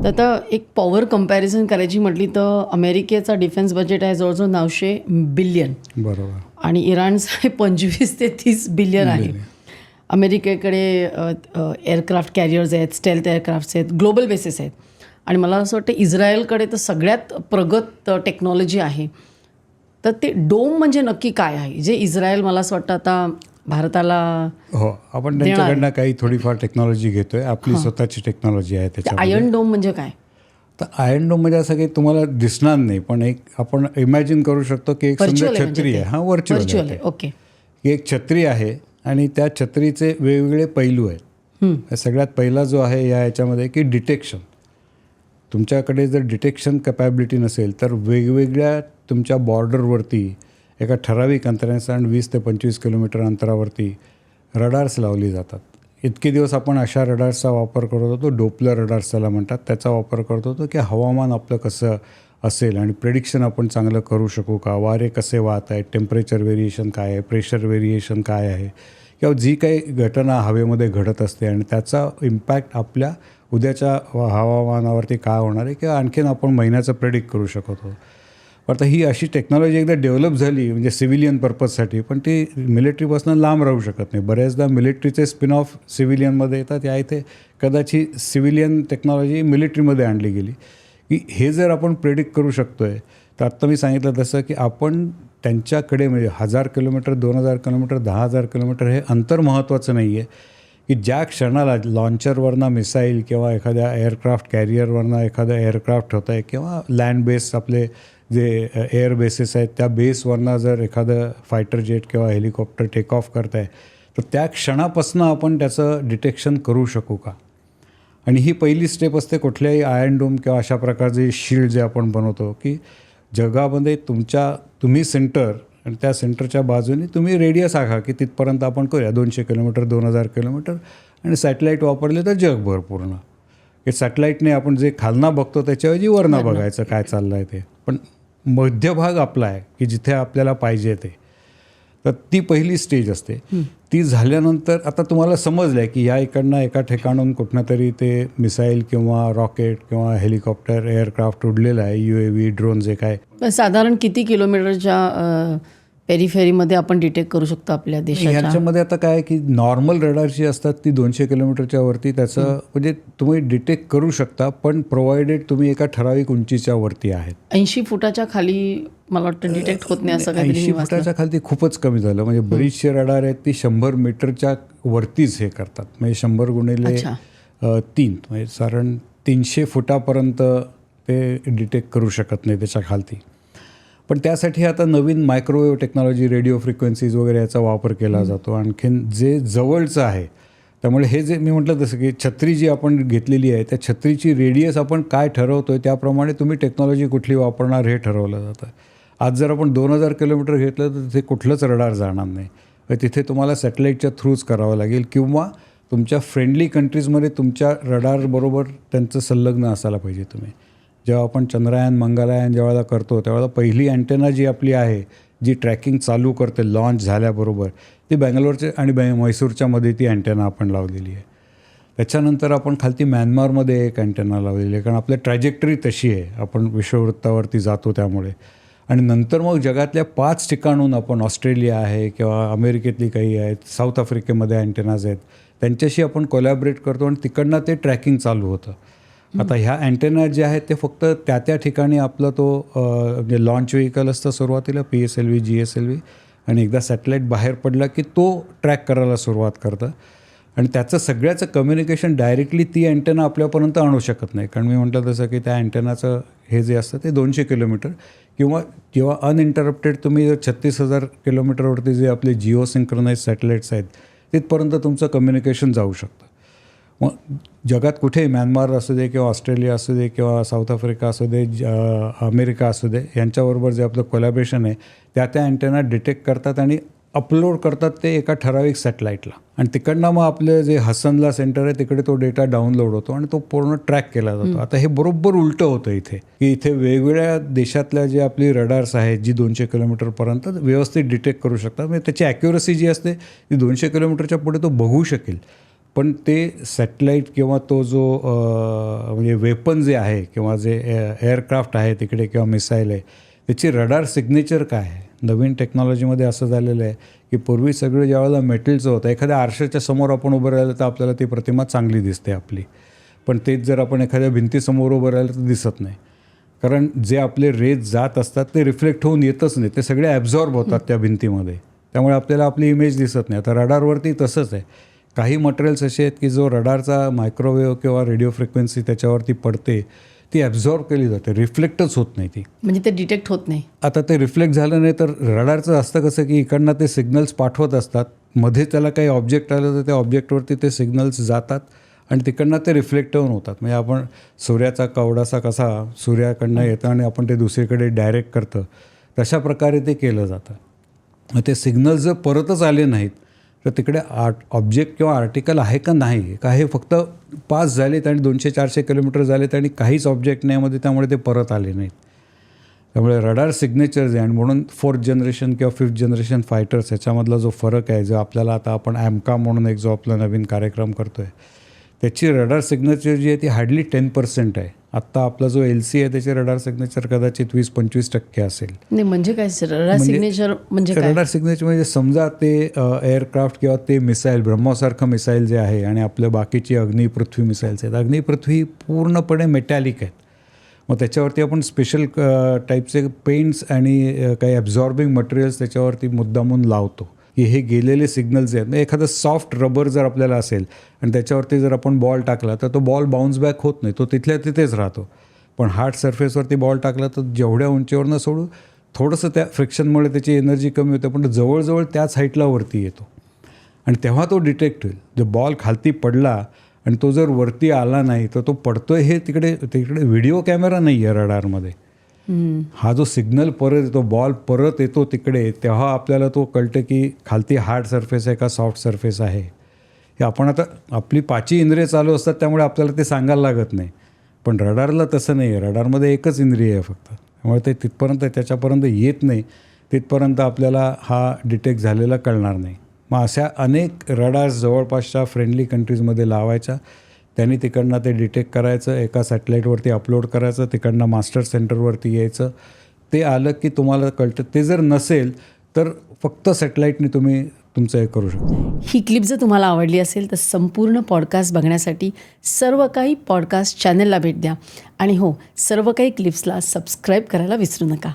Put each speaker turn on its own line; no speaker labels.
तर आता एक पॉवर कंपॅरिझन करायची म्हटली तर अमेरिकेचा डिफेन्स बजेट आहे जवळजवळ 900 बिलियन
बरोबर.
आणि इराणचं आहे 25 ते 30 बिलियन आहे. अमेरिकेकडे एअरक्राफ्ट कॅरियर्स आहेत, स्टेल्थ एअरक्राफ्ट्स आहेत, ग्लोबल बेसिस आहेत. आणि मला असं वाटतं इस्रायलकडे तर सगळ्यात प्रगत टेक्नॉलॉजी आहे. तर ते डोम म्हणजे नक्की काय आहे जे इस्रायल मला असं वाटतं आता भारताला
हो, आपण त्यांच्याकडनं काही थोडीफार टेक्नॉलॉजी घेतोय. आपली स्वतःची टेक्नॉलॉजी आहे त्याच्यामध्ये.
आयर्न डोम म्हणजे काय?
तर आयर्न डोम म्हणजे असं काही तुम्हाला दिसणार नाही, पण एक आपण इमॅजिन करू शकतो की एक समजा छत्री आहे. हां, व्हर्च्युअल आहे.
ओके.
की एक छत्री आहे आणि त्या छत्रीचे वेगवेगळे पैलू आहेत. सगळ्यात पहिला जो आहे याच्यामध्ये की डिटेक्शन. तुमच्याकडे जर डिटेक्शन कॅपॅबिलिटी नसेल तर वेगवेगळ्या तुमच्या बॉर्डरवरती एका ठराविक अंतराने 20 ते 25 किलोमीटर अंतरावरती रडार्स लावली जातात. इतके दिवस आपण अशा रडार्सचा वापर करत होतो, डोपलर रडार्स त्याला म्हणतात, त्याचा वापर करत होतो की हवामान आपलं कसं असेल आणि प्रेडिक्शन आपण चांगलं करू शकू का, वारे कसे वाहत आहेत, टेम्परेचर व्हेरिएशन काय आहे, प्रेशर व्हेरिएशन काय आहे, किंवा जी काही घटना हवेमध्ये घडत असते आणि त्याचा इम्पॅक्ट आपल्या उद्याच्या हवामानावरती काय होणार आहे किंवा आणखीन आपण महिन्याचं प्रेडिक्ट करू शकत होतो. आता ही अशी टेक्नॉलॉजी एकदा डेव्हलप झाली म्हणजे सिव्हिलियन पर्पजसाठी, पण ती मिलिटरीपासून लांब राहू शकत नाही. बऱ्याचदा मिलिटरीचे स्पिन ऑफ सिव्हिलियनमध्ये येतात. या इथे कदाचित सिव्हिलियन टेक्नॉलॉजी मिलिटरीमध्ये आणली गेली की हे जर आपण प्रेडिक्ट करू शकतो आहे तर आत्ता मी सांगितलं तसं की आपण त्यांच्याकडे म्हणजे 1000 किलोमीटर, 2000 किलोमीटर, 10,000 किलोमीटर हे अंतर महत्त्वाचं नाही आहे. की ज्या क्षणाला लॉन्चरवरनं मिसाईल किंवा एखाद्या एअरक्राफ्ट कॅरियरवरनं एखादं एअरक्राफ्ट होतं आहे किंवा लँड बेस आपले जे एअर बेसेस आहेत त्या बेसवरनं जर एखादं फायटर जेट किंवा हेलिकॉप्टर टेक ऑफ करत आहे तर त्या क्षणापासून आपण त्याचं डिटेक्शन करू शकू का. आणि ही पहिली स्टेप असते कुठल्याही आयर्न डोम किंवा अशा प्रकारचे शील्ड जे आपण बनवतो की जगामध्ये तुम्ही सेंटर आणि त्या सेंटरच्या बाजूने तुम्ही रेडियस आखा की तिथपर्यंत आपण करूया 200 किलोमीटर, 2000 किलोमीटर, आणि सॅटेलाईट वापरले तर जगभर पूर्ण. की सॅटेलाईटने आपण जे खालना बघतो त्याच्याऐवजी वरनं बघायचं काय चाललं आहे ते, पण मध्यभाग आपला आहे की जिथे आपल्याला पाहिजे ते. तर ती पहिली स्टेज असते. ती झाल्यानंतर आता तुम्हाला समजलं आहे की या इकडनं एका ठिकाणून कुठनं तरी ते मिसाईल किंवा रॉकेट किंवा हेलिकॉप्टर एअरक्राफ्ट उडलेलं आहे, UAV, ड्रोन जे काय.
साधारण किती किलोमीटरच्या पेरिफेरीमध्ये आपण डिटेक्ट करू शकतो आपल्या देशाच्या?
ह्याच्यामध्ये आता काय की नॉर्मल रडार जी असतात ती 200 किलोमीटरच्या वरती त्याचं म्हणजे तुम्ही डिटेक्ट करू शकता, पण प्रोव्हाइडेड तुम्ही एका ठराविक उंचीच्या वरती आहेत.
80 फुटाच्या खाली मला वाटतं डिटेक्ट होत नाही असं काही.
80 फुटाच्या खाली खूपच कमी झालं. म्हणजे बरीचशी रडार आहेत ती 100 मीटरच्या वरतीच हे करतात. म्हणजे 100 गुणिले 3 म्हणजे साधारण 300 फुटापर्यंत ते डिटेक्ट करू शकत नाही त्याच्या खालती. पण त्यासाठी आता नवीन मायक्रोवेव्ह टेक्नॉलॉजी, रेडिओ फ्रिक्वेन्सीज वगैरे याचा वापर केला जातो. आणखीन जे जवळचं आहे त्यामुळे हे जे मी म्हटलं तसं की छत्री जी आपण घेतलेली आहे त्या छत्रीची रेडियस आपण काय ठरवतो आहे त्याप्रमाणे तुम्ही टेक्नॉलॉजी कुठली वापरणार हे ठरवलं जातं. आज जर आपण 2000 किलोमीटर घेतलं तर तिथे कुठलंच रडार जाणार नाही. तिथे तुम्हाला सॅटेलाईटच्या थ्रूच करावं लागेल किंवा तुमच्या फ्रेंडली कंट्रीजमध्ये तुमच्या रडारबरोबर त्यांचं संलग्न असायला पाहिजे. तुम्ही जेव्हा आपण चंद्रयान, मंगळयान जेव्हा करतो त्यावेळेला पहिली अँटेना जी आपली आहे जी ट्रॅकिंग चालू करते लॉन्च झाल्याबरोबर ती बँगलोरच्या आणि म्हैसूरच्या मध्ये ती अँटेना आपण लावलेली आहे. त्याच्यानंतर आपण खालती म्यानमारमध्ये एक अँटेना लावलेली आहे कारण आपली ट्रॅजेक्टरी तशी आहे, आपण विषुववृत्तावरती जातो त्यामुळे. आणि नंतर मग जगातल्या 5 ठिकाणून आपण ऑस्ट्रेलिया आहे किंवा अमेरिकेतली काही आहेत, साऊथ आफ्रिकेमध्ये अँटेनाज आहेत, त्यांच्याशी आपण कोलॅबरेट करतो आणि तिकडनं ते ट्रॅकिंग चालू होतं. आता ह्या अँटेना जे आहेत ते फक्त त्या ठिकाणी आपलं तो म्हणजे लॉन्च व्हेकल असतं सुरुवातीला PSLV, GSLV, आणि एकदा सॅटेलाईट बाहेर पडला की तो ट्रॅक करायला सुरुवात करतं आणि त्याचं सगळ्याचं कम्युनिकेशन डायरेक्टली ती अँटेना आपल्यापर्यंत आणू शकत नाही. कारण मी म्हटलं तसं की त्या अँटेनाचं हे जे असतं ते 200 किलोमीटर किंवा जेव्हा अनइंटरप्टेड तुम्ही 36,000 किलोमीटरवरती जे आपले जिओ सिंक्रोनाइज सॅटेलाईट्स आहेत तिथपर्यंत तुमचं कम्युनिकेशन जाऊ शकतं. मग जगात कुठे म्यानमार असू दे किंवा ऑस्ट्रेलिया असू दे किंवा साऊथ आफ्रिका असू दे, अमेरिका असू दे, यांच्याबरोबर जे आपलं कोलॅबरेशन आहे त्या अँटेना डिटेक्ट करतात आणि अपलोड करतात ते एका ठराविक सॅटेलाईटला आणि तिकडनं मग आपलं जे हसनला सेंटर आहे तिकडे तो डेटा डाउनलोड होतो आणि तो पूर्ण ट्रॅक केला जातो. आता हे बरोबर उलटं होतं इथे की इथे वेगवेगळ्या देशातल्या जे आपली रडार्स आहेत जी 200 किलोमीटरपर्यंत व्यवस्थित डिटेक्ट करू शकतात. म्हणजे त्याची ॲक्युरसी जी असते ती 200 किलोमीटरच्या पुढे तो बघू शकेल, पण ते सॅटेलाईट किंवा तो जो म्हणजे वेपन जे आहे किंवा जे एअरक्राफ्ट आहे तिकडे किंवा मिसाईल आहे त्याची रडार सिग्नेचर काय आहे. नवीन टेक्नॉलॉजीमध्ये असं झालेलं आहे की पूर्वी सगळं ज्यावेळेला मेटलचं होतं, एखाद्या आरशाच्या समोर आपण उभं राहिलं तर आपल्याला ती प्रतिमा चांगली दिसते आपली, पण तेच जर आपण एखाद्या भिंतीसमोर उभं राहिलं तर दिसत नाही. कारण जे आपले रेज जात असतात ते रिफ्लेक्ट होऊन येतच नाही, ते सगळे ॲब्झॉर्ब होतात त्या भिंतीमध्ये, त्यामुळे आपल्याला आपली इमेज दिसत नाही. आता रडारवरती तसंच आहे. काही मटेरियल्स असे आहेत की जो रडारचा मायक्रोवेव्ह किंवा रेडिओ फ्रिक्वेन्सी त्याच्यावरती पडते ती ॲब्झॉर्ब केली जाते, रिफ्लेक्टच होत नाही ती.
म्हणजे ते डिटेक्ट होत नाही.
आता ते रिफ्लेक्ट झालं नाही तर रडारचं असतं कसं की इकडनं ते सिग्नल्स पाठवत असतात, मध्ये त्याला काही ऑब्जेक्ट आलं तर त्या ऑब्जेक्टवरती ते सिग्नल्स जातात आणि तिकडनं ते रिफ्लेक्ट होऊन होतात. म्हणजे आपण सूर्याचा कवडासा कसा सूर्याकडनं येतं आणि आपण ते दुसरीकडे डायरेक्ट करतं, तशा प्रकारे ते केलं जातं. मग ते सिग्नल्स जर परतच आले नाहीत तर तिकडे ऑब्जेक्ट किंवा आर्टिकल आहे का नाही, का हे फक्त पास झालेत आणि 200-400 किलोमीटर झालेत आणि काहीच ऑब्जेक्ट नाही मध्ये, त्यामुळे ते परत आले नाहीत. त्यामुळे रडार सिग्नेचर्स आहे आणि म्हणून 4th जनरेशन किंवा 5th जनरेशन फायटर्स ह्याच्यामधला जो फरक आहे, जो आपल्याला आता आपण AMCA म्हणून एक जो आपला नवीन कार्यक्रम करतो आहे त्याची रडार सिग्नेचर जी आहे ती हार्डली 10% आहे. आत्ता आपला जो LC आहे त्याचे रडार सिग्नेचर कदाचित 20-25% असेल.
नाही म्हणजे काय रडार सिग्नेचर म्हणजे काय?
रडार सिग्नेचर म्हणजे समजा ते एअरक्राफ्ट किंवा ते मिसाईल ब्रह्मोसारखं मिसाईल जे आहे आणि आपल्या बाकीची अग्निपृथ्वी मिसाईल्स आहेत, अग्निपृथ्वी पूर्णपणे मेटॅलिक आहेत. मग त्याच्यावरती आपण स्पेशल टाईपचे पेंट्स आणि काही ॲब्झॉर्बिंग मटेरियल्स त्याच्यावरती मुद्दामून लावतो की हे गेलेले सिग्नल्स आहेत. म्हणजे एखादं सॉफ्ट रबर जर आपल्याला असेल आणि त्याच्यावरती जर आपण बॉल टाकला तर तो बॉल बाउन्स बॅक होत नाही, तो तिथल्या तिथेच राहतो. पण हार्ड सरफेसवरती बॉल टाकला तर जेवढ्या उंचीवरनं सोडू थोडंसं त्या फ्रिक्शनमुळे त्याची एनर्जी कमी होते, पण जवळजवळ त्याच हाईटला वरती येतो आणि तेव्हा तो डिटेक्ट होईल. जो बॉल खालती पडला आणि तो जर वरती आला नाही तर तो पडतोय हे तिकडे व्हिडिओ कॅमेरा नाही आहे रडारमध्ये. हा जो सिग्नल परत येतो, बॉल परत येतो तिकडे, तेव्हा आपल्याला तो कळतं की खालती हार्ड सरफेस आहे का सॉफ्ट सरफेस आहे. हे आपण आता आपली 5 इंद्रिय चालू असतात त्यामुळे आपल्याला ते सांगायला लागत नाही, पण रडारला तसं नाही आहे. रडारमध्ये एकच इंद्रिय आहे फक्त, त्यामुळे ते तिथपर्यंत त्याच्यापर्यंत येत नाही, तिथपर्यंत आपल्याला हा डिटेक्ट झालेला कळणार नाही. मग अशा अनेक रडार्स जवळपासच्या फ्रेंडली कंट्रीजमध्ये लावायच्या, त्यांनी तिकडनं ते डिटेक्ट करायचं, एका सॅटेलाईटवरती अपलोड करायचं, तिकडनं मास्टर सेंटरवरती यायचं, ते आलं की तुम्हाला कळतं. ते जर नसेल तर फक्त सॅटेलाईटने तुम्ही तुमचं हे करू शकता.
ही क्लिप जर तुम्हाला आवडली असेल तर संपूर्ण पॉडकास्ट बघण्यासाठी सर्व काही पॉडकास्ट चॅनलला भेट द्या आणि हो, सर्व काही क्लिप्सला सबस्क्राईब करायला विसरू नका.